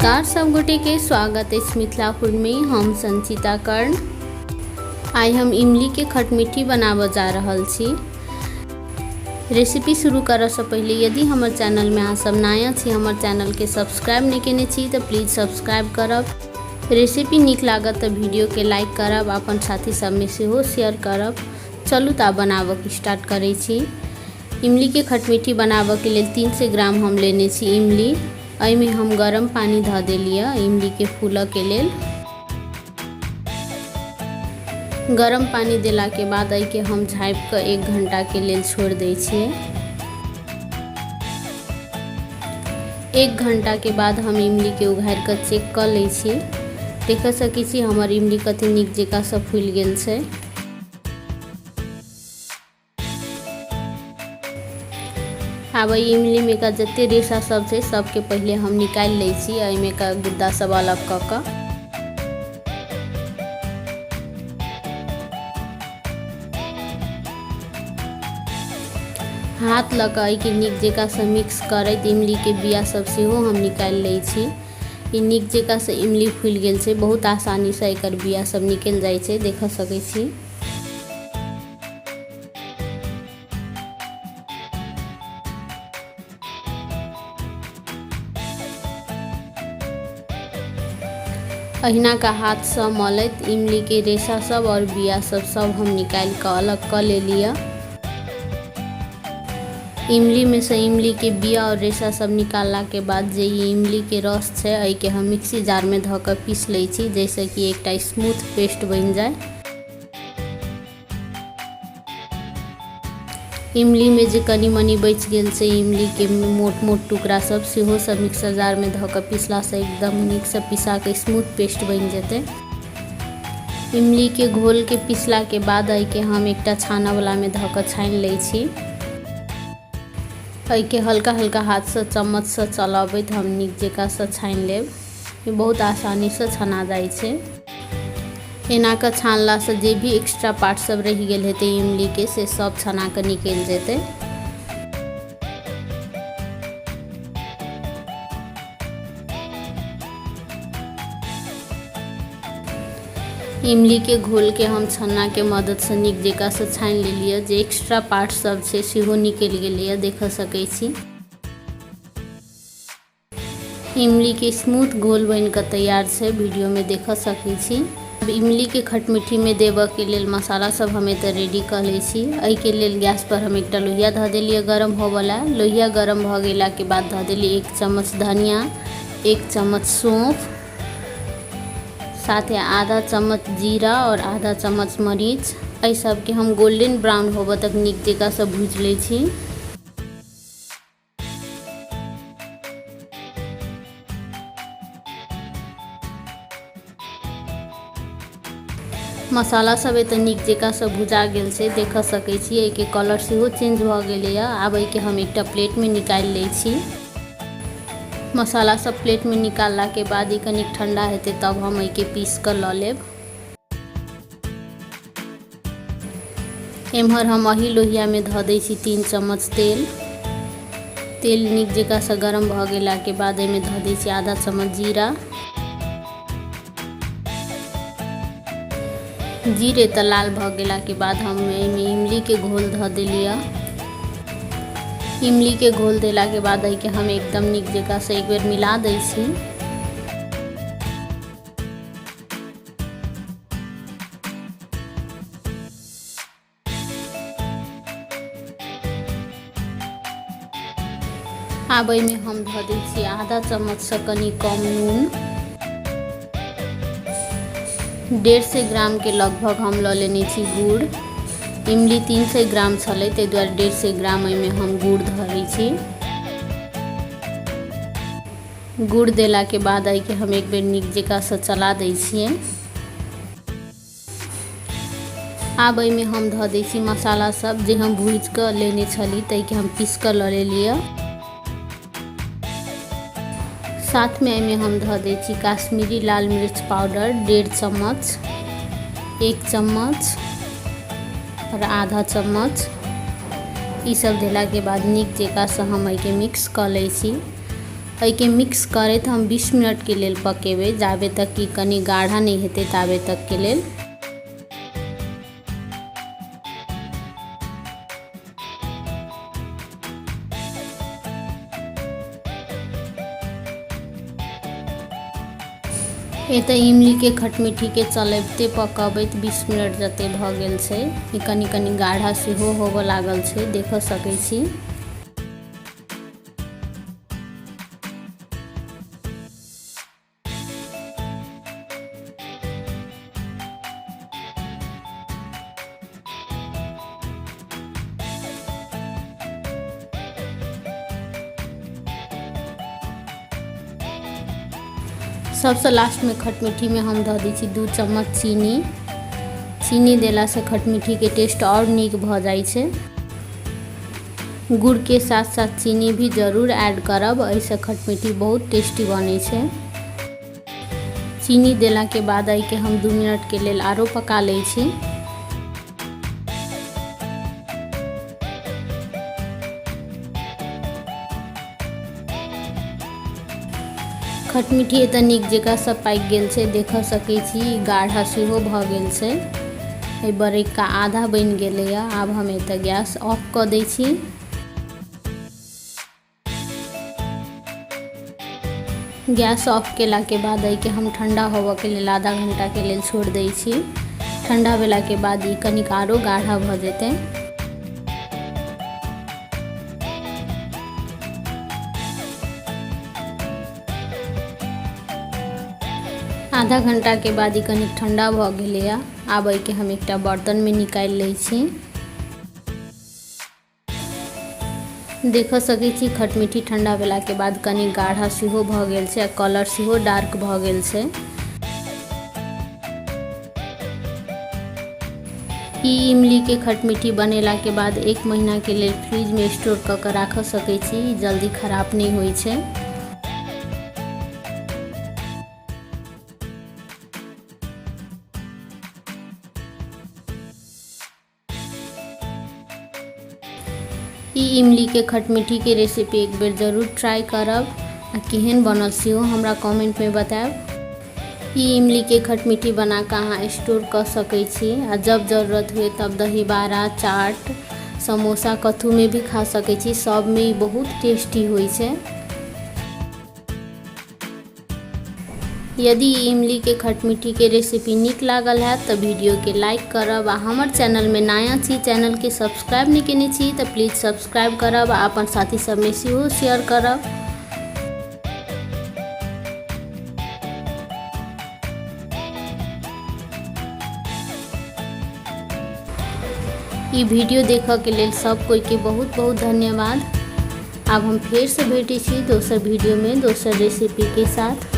नमस्कार सब गोटे के स्वागत है मिथिला फूड में। हम संचिता कर्ण। आई हम इमली के खटमिठी बनाब जा रहल छी। रेसिपी शुरू करऽ से पहले यदि हमर चैनल में अहाँ सब नया छी, हमर चैनल के सब्सक्राइब नहीं केने छी तो प्लीज़ सब्सक्राइब करब। रेसिपी नीक लागत तो वीडियो के लाइक करब, अपन साथी सब में सेहो शेयर करब। चलू तऽ बनाबक स्टार्ट करै छी। इमली के खटमिठी बनाबऽ के लेल 300 ग्राम हम लेने छी इमली। एहिमे हम गरम पानी धऽ देलिए इमली के फूलऽ के लेल। गरम पानी देला के बाद एहि के हम झाँप के 1 घंटा के लेल छोड़ दै छियै। 1 घंटा के बाद हम इमली के उघारि के चेक कर लै छी। देख सकै छी हमर इमली कते नीक जकाँ से फूलि गेल छै। आब इमली में का जते रेशा सब है सबके पहले हम निकाल लै छी। एहिमे का गुद्दा सब अलग क के हाथ लग के नीक जकाँ से मिक्स करैत इमली के बिया सब सेहो हम निकाल लै छी। ई नीक जकाँ से इमली फूल गेल छै, बहुत आसानी से एकर बिया सब निकल जाय छै, देख सकै छी। अहिना का हाथ से मलैत इमली के रेशा सब और बिया सब हम निकाल कर अलग कर ले लिया। इमली में से इमली के बिया और रेशा सब निकालला के बाद जे इमली के रस है एहि के हम मिक्सी जार में धऽ के पीस लै छी, जैसे कि एकटा स्मूथ पेस्ट बन जाए। इमली में जे कनी मनी बच गेल छै इमली के मोट मोट टुकड़ा सब सेहो सब मिक्सर जार में धऽ के पीसला से एकदम नीक से पिसा के स्मूथ पेस्ट बन जेतै। इमली के घोल के पीसला के बाद एहि के हम एकटा छाना वाला में धऽ के छानि लै छी। एहि के हल्का हल्का हाथ से चम्मच से चलबैत हम नीक जकाँ से छानि लेब। ये बहुत आसानी से छना जाइ छै। एना के छानला से जे भी एक्स्ट्रा पार्ट सब रह गेल हेतै इमली के से सब छना के निकल जेतै। इमली के घोल के हम छन्ना के मदद से नीक जकाँ से छानि लेलिए। जे एक्स्ट्रा पार्ट सब छै सेहो निकल गेलैए, देख सकै छी। इमली के स्मूथ घोल बन के तैयार छै, वीडियो में देख सकै छी। इमली के खटमिठी में देबऽ के लेल मसाला सब हमें तो रेडी कर ले छी। एहि के लेल गैस पर हम एकटा लोहिया धऽ देलिए गरम होवला। लोहिया गरम भ गेला के बाद धऽ देलिए 1 चम्मच धनिया, 1 चम्मच सौंफ, साथे आधा चम्मच जीरा और आधा चम्मच मरीच। एहि सब के हम गोल्डन ब्राउन होबऽ तक नीक जकाँ से भूज ले छी। मसाला सब तो नीक जकाँ से भुजा गेल छै, देख सकै छी। एहि के कलर सेहो चेंज भ गेलैए। आब एहि के हम एकटा प्लेट में निकाल लै छी। मसाला सब प्लेट में निकालला के बाद ई कनिक ठंडा हेतै तब हम एहि के पीस कर लऽ लेब। एम्हर हम एही लोहिया में धऽ दै छी 3 चम्मच तेल। तेल नीक जकाँ से गरम भ गेला के बाद एहिमे धऽ दै छी आधा चम्मच जीरा। जीरे तो लाल भ गेला के बाद हम एहिमे इमली के घोल धऽ देलिए। इमली के घोल देला के बाद एहि के हम एकदम नीक जकाँ से एक बेर मिला दै छी। आब एहिमे हम धऽ दै छी आधा चम्मच से कनी कम नून। 150 ग्राम के लगभग हम लऽ लेने छी गुड़। इमली 300 ग्राम छलै, ताहि दुआरे 150 ग्राम एहिमे हम गुड़ धरै छी। गुड़ देला के बाद एहि के हम एक बेर नीक जकाँ से चला दै छियै। आब एहिमे हम धऽ दै छी मसाला सब जे हम भूज के लेने छली, ताहि के हम पीस के लऽ लेलिए। साथ में एहिमे हम धऽ दै छी काश्मीरी लाल मिर्च पाउडर 1.5 चम्मच, 1 चम्मच और आधा चम्मच। ई सब देला के बाद नीक जकाँ से हम एहि के मिक्स कर लै छी। एके मिक्स करैत हम 20 मिनट के लेल पकेबै, जाबे तक कि कनी गाढ़ा नहीं हेतै ताबे तक के लेल। एतऽ इमली के खटमिठी के चलैबते पकबैत 20 मिनट जते भ गेल छै। ई कनी गाढ़ा सेहो होबऽ लागल छै, देख सकै छी। सबसे लास्ट में खटमिठी में हम धऽ दै छी 2 चम्मच चीनी। चीनी देला से खटमिठी के टेस्ट और नीक भ जाइ छै। गुड़ के साथ साथ चीनी भी जरूर ऐड करब, ऐसे खटमिठी बहुत टेस्टी बनै छै। चीनी देला के बाद एके हम 2 मिनट के लेल आरो पका लै छी। खटमिठी एतऽ नीक जकाँ सब पाकि गेल छै, देख सकै छी। गाढ़ा सेहो भ गेल छै। एहि बरैका आधा बनि गेलैए। आब हम एतऽ गैस ऑफ कऽ दै छी। गैस ऑफ केला के बाद एके हम ठंडा होबऽ के लेल आधा घंटा के लेल छोड़ दै छी। ठंडा भेला के बाद ई कनिक आरो गाढ़ा भ जेतै। आधा घंटा के बाद ई कनिक ठंडा भ गेलैए। आब एके हम एकटा बर्तन में निकालि लै छी। देख सकै छी खटमिठी ठंडा भेला के बाद कनी गाढ़ा सेहो भ गेल छै, कलर सेहो डार्क भ गेल छै। ई इमली के खटमिठी बनेला के बाद 1 महीना के लेल फ्रिज में स्टोर क के राख सकै छी। जल्दी खराब नहीं होइ छै। ई इमली के खटमिठी के रेसिपी एक बेर जरूर ट्राई करब आ केहन बनल सेहो हमरा कमेंट में बताएब। ई इमली के खटमिठी बना के अहाँ स्टोर कर सकै छी आ जब जरूरत हुए तब दही बाड़ा, चाट, समोसा, कथू में भी खा सकै छी। सब में ई बहुत टेस्टी होइ छै। यदि इमली के खटमिठी के रेसिपी नीक लागल है तो वीडियो के लाइक करब आ हमर चैनल में नया छी, चैनल के सब्सक्राइब नहीं केने छी तो प्लीज सब्सक्राइब करब आ अपन साथी सब में सेहो शेयर करब। ई वीडियो देखऽ के लेल सब कोई के बहुत बहुत धन्यवाद। अब हम फिर से भेटै छी दोसर वीडियो में दोसर रेसिपी के साथ।